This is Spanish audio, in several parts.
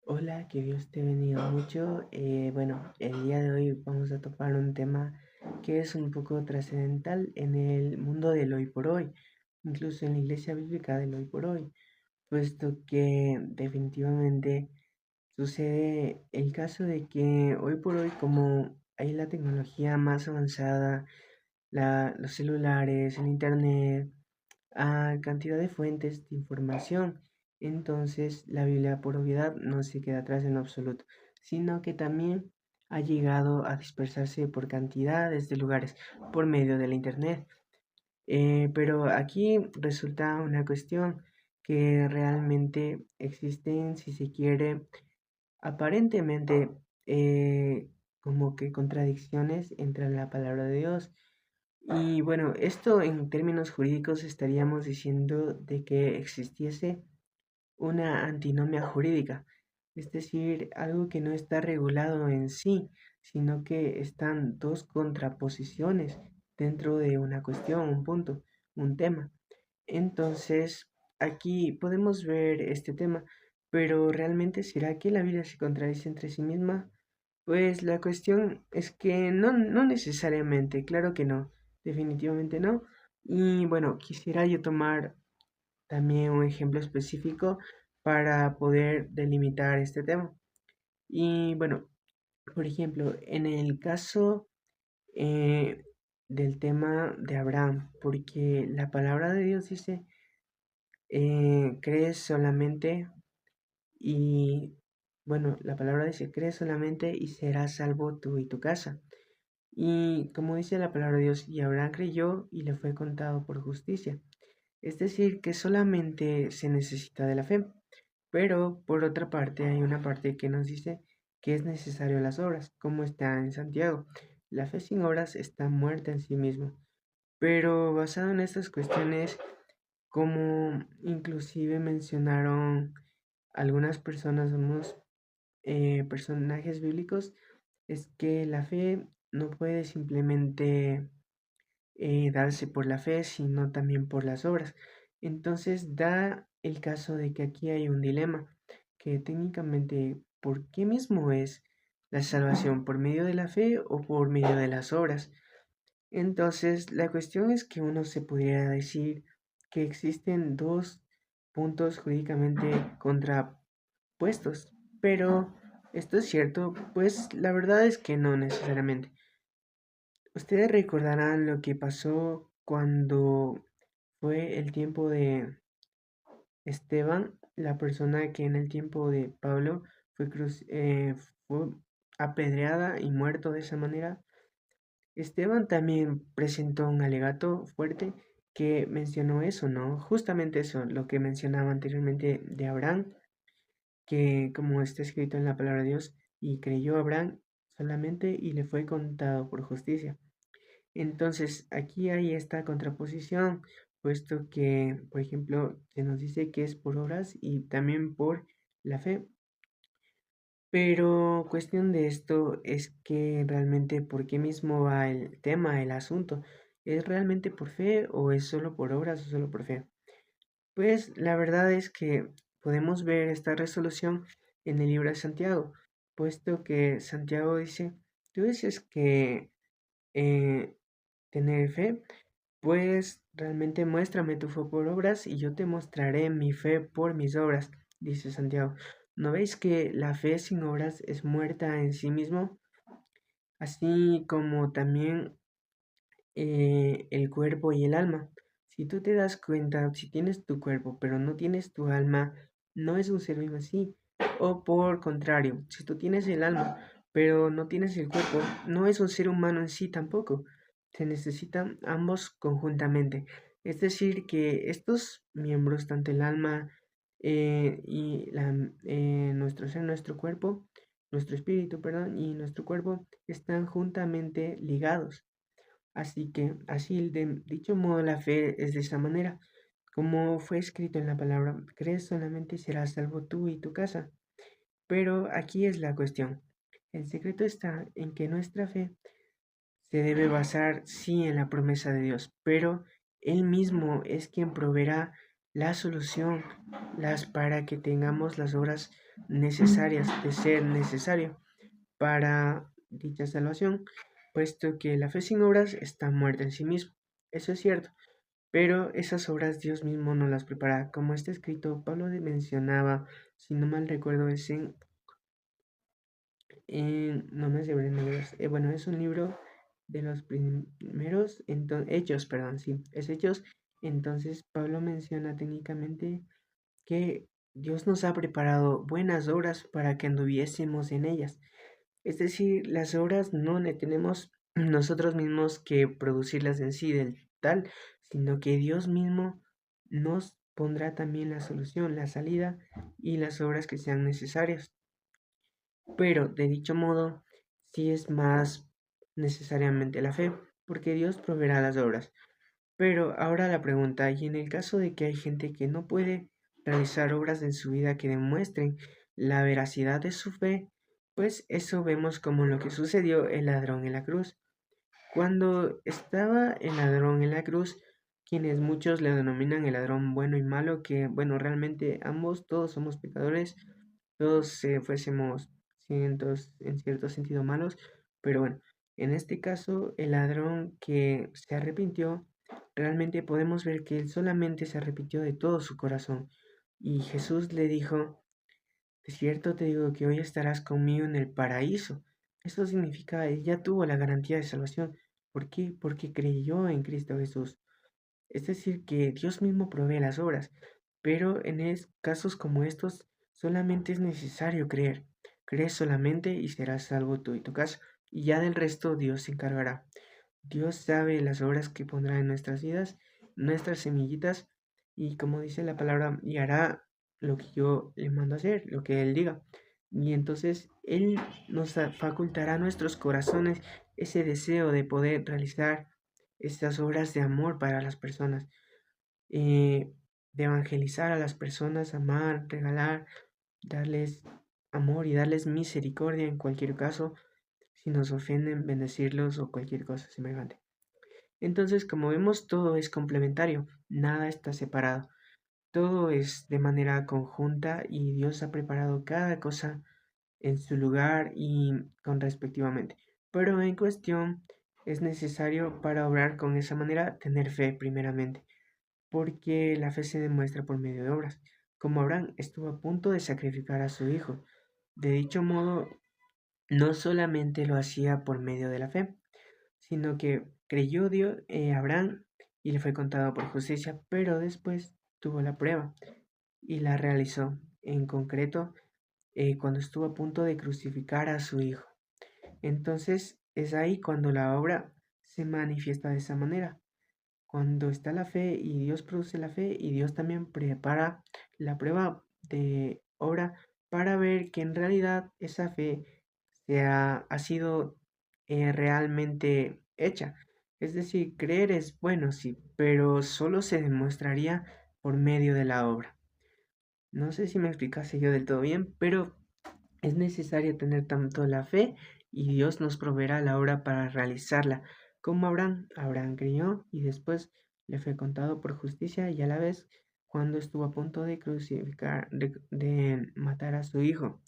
Hola, que Dios te bendiga mucho. Bueno, el día de hoy vamos a topar un tema que es un poco trascendental en el mundo del hoy por hoy, incluso en la iglesia bíblica del hoy por hoy, puesto que definitivamente sucede el caso de que hoy por hoy, como hay la tecnología más avanzada, los celulares, el internet, a cantidad de fuentes de información. Entonces, la Biblia por obviedad no se queda atrás en lo absoluto, sino que también ha llegado a dispersarse por cantidades de lugares por medio de la Internet. Pero aquí resulta una cuestión que realmente existen, si se quiere, aparentemente como que contradicciones entre la palabra de Dios y bueno, esto en términos jurídicos estaríamos diciendo de que existiese una antinomia jurídica, es decir, algo que no está regulado en sí, sino que están dos contraposiciones dentro de una cuestión, un punto, un tema. Entonces, aquí podemos ver este tema, pero ¿realmente será que la Biblia se contradice entre sí misma? Pues la cuestión es que no necesariamente, claro que no, definitivamente no. Y bueno, quisiera yo tomar también un ejemplo específico para poder delimitar este tema. Y bueno, por ejemplo, en el caso eh, del tema de Abraham, porque la palabra de Dios dice, crees solamente y, bueno, la palabra dice, crees solamente y serás salvo tú y tu casa. Y como dice la palabra de Dios, y Abraham creyó y le fue contado por justicia. Es decir, que solamente se necesita de la fe. Pero por otra parte hay una parte que nos dice que es necesario las obras, como está en Santiago. La fe sin obras está muerta en sí misma. Pero basado en estas cuestiones, como inclusive mencionaron algunas personas, unos personajes bíblicos, es que la fe no puede simplemente darse por la fe, sino también por las obras. Entonces da el caso de que aquí hay un dilema, que técnicamente, ¿por qué mismo es la salvación? ¿Por medio de la fe o por medio de las obras? Entonces, la cuestión es que uno se pudiera decir que existen dos puntos jurídicamente contrapuestos, pero ¿esto es cierto? Pues la verdad es que no necesariamente. Ustedes recordarán lo que pasó cuando fue el tiempo de Esteban, la persona que en el tiempo de Pablo fue apedreada y muerto de esa manera. Esteban también presentó un alegato fuerte que mencionó eso, ¿no? Justamente eso, lo que mencionaba anteriormente de Abraham, que como está escrito en la palabra de Dios, y creyó Abraham solamente y le fue contado por justicia. Entonces, aquí hay esta contraposición, puesto que, por ejemplo, se nos dice que es por obras y también por la fe. Pero cuestión de esto es que realmente por qué mismo va el tema, el asunto. ¿Es realmente por fe o es solo por obras o solo por fe? Pues la verdad es que podemos ver esta resolución en el libro de Santiago, puesto que Santiago dice, tú dices que eh, tener fe, pues realmente muéstrame tu fe por obras y yo te mostraré mi fe por mis obras, dice Santiago. ¿No veis que la fe sin obras es muerta en sí mismo? Así como también el cuerpo y el alma. Si tú te das cuenta, si tienes tu cuerpo pero no tienes tu alma, no es un ser vivo así. O por contrario, si tú tienes el alma pero no tienes el cuerpo, no es un ser humano en sí tampoco. Se necesitan ambos conjuntamente. Es decir, que estos miembros, tanto el alma nuestro ser, nuestro cuerpo, nuestro espíritu, perdón, y nuestro cuerpo están juntamente ligados. Así que, así de dicho modo, la fe es de esa manera, como fue escrito en la palabra, crees solamente y serás salvo tú y tu casa. Pero aquí es la cuestión. El secreto está en que nuestra fe se debe basar, sí, en la promesa de Dios, pero Él mismo es quien proveerá la solución, las para que tengamos las obras necesarias de ser necesario para dicha salvación, puesto que la fe sin obras está muerta en sí misma. Eso es cierto, pero esas obras Dios mismo nos las prepara. Como está escrito, Pablo mencionaba, si no mal recuerdo, es no me aseguro en números. Bueno, es un libro de los primeros, Hechos, perdón, sí, es Hechos. Entonces Pablo menciona técnicamente que Dios nos ha preparado buenas obras para que anduviésemos en ellas. Es decir, las obras no le tenemos nosotros mismos que producirlas en sí del tal, sino que Dios mismo nos pondrá también la solución, la salida y las obras que sean necesarias. Pero de dicho modo, sí es más necesariamente la fe, porque Dios proveerá las obras. Pero ahora la pregunta, y en el caso de que hay gente que no puede realizar obras en su vida que demuestren la veracidad de su fe, pues eso vemos como lo que sucedió el ladrón en la cruz. Cuando estaba el ladrón en la cruz, quienes muchos le denominan el ladrón bueno y malo, que bueno, realmente ambos, todos somos pecadores, todos fuésemos en cierto sentido malos, pero bueno, en este caso, el ladrón que se arrepintió, realmente podemos ver que él solamente se arrepintió de todo su corazón. Y Jesús le dijo, de cierto te digo que hoy estarás conmigo en el paraíso. Esto significa, él ya tuvo la garantía de salvación. ¿Por qué? Porque creyó en Cristo Jesús. Es decir, que Dios mismo provee las obras, pero en casos como estos solamente es necesario creer. Crees solamente y serás salvo tú y tu casa, y ya del resto Dios se encargará. Dios sabe las obras que pondrá en nuestras vidas, nuestras semillitas, y como dice la palabra, y hará lo que yo le mando a hacer, lo que Él diga. Y entonces Él nos facultará a nuestros corazones ese deseo de poder realizar estas obras de amor para las personas, eh, de evangelizar a las personas, amar, regalar, darles amor y darles misericordia en cualquier caso, si nos ofenden, bendecirlos o cualquier cosa semejante. Entonces, como vemos, todo es complementario, nada está separado, todo es de manera conjunta y Dios ha preparado cada cosa en su lugar y con respectivamente. Pero en cuestión es necesario para obrar con esa manera tener fe primeramente, porque la fe se demuestra por medio de obras, como Abraham estuvo a punto de sacrificar a su hijo. De dicho modo, no solamente lo hacía por medio de la fe, sino que creyó Dios, Abraham y le fue contado por justicia, pero después tuvo la prueba y la realizó, en concreto, cuando estuvo a punto de crucificar a su hijo. Entonces es ahí cuando la obra se manifiesta de esa manera, cuando está la fe y Dios produce la fe y Dios también prepara la prueba de obra para ver que en realidad esa fe ha sido realmente hecha. Es decir, creer es bueno, sí, pero solo se demostraría por medio de la obra. No sé si me explicase yo del todo bien, pero es necesario tener tanto la fe y Dios nos proveerá la obra para realizarla. Como Abraham, Abraham creyó y después le fue contado por justicia y a la vez cuando estuvo a punto de crucificar, de matar a su hijo.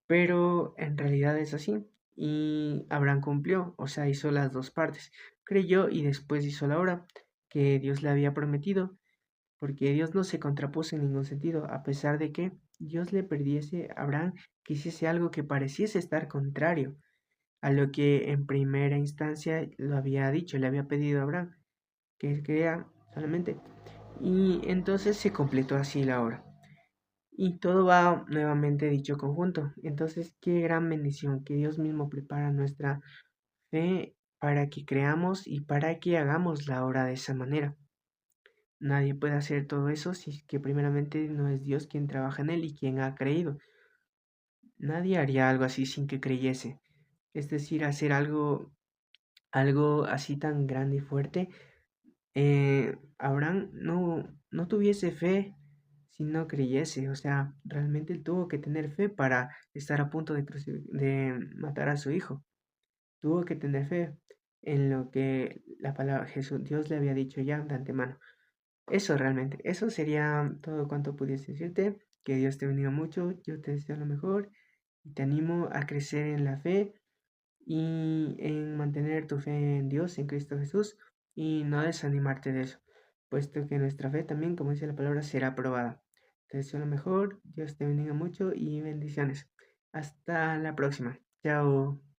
Pero en realidad es así. Y Abraham cumplió, o sea, hizo las dos partes. Creyó y después hizo la obra que Dios le había prometido, porque Dios no se contrapuso en ningún sentido, a pesar de que Dios le perdiese a Abraham que hiciese algo que pareciese estar contrario a lo que en primera instancia lo había dicho, le había pedido a Abraham, que crea solamente. Y entonces se completó así la obra. Y todo va nuevamente dicho conjunto. Entonces, qué gran bendición que Dios mismo prepara nuestra fe para que creamos y para que hagamos la obra de esa manera. Nadie puede hacer todo eso si es que primeramente no es Dios quien trabaja en él y quien ha creído. Nadie haría algo así sin que creyese. Es decir, hacer algo así tan grande y fuerte. Abraham no tuviese fe si no creyese. O sea, realmente él tuvo que tener fe para estar a punto de matar a su hijo. Tuvo que tener fe en lo que la palabra Jesús, Dios le había dicho ya de antemano. Eso realmente, eso sería todo cuanto pudiese decirte. Que Dios te bendiga mucho, yo te deseo lo mejor y te animo a crecer en la fe y en mantener tu fe en Dios, en Cristo Jesús, y no desanimarte de eso, puesto que nuestra fe también, como dice la palabra, será probada. Te deseo lo mejor, Dios te bendiga mucho y bendiciones. Hasta la próxima. Chao.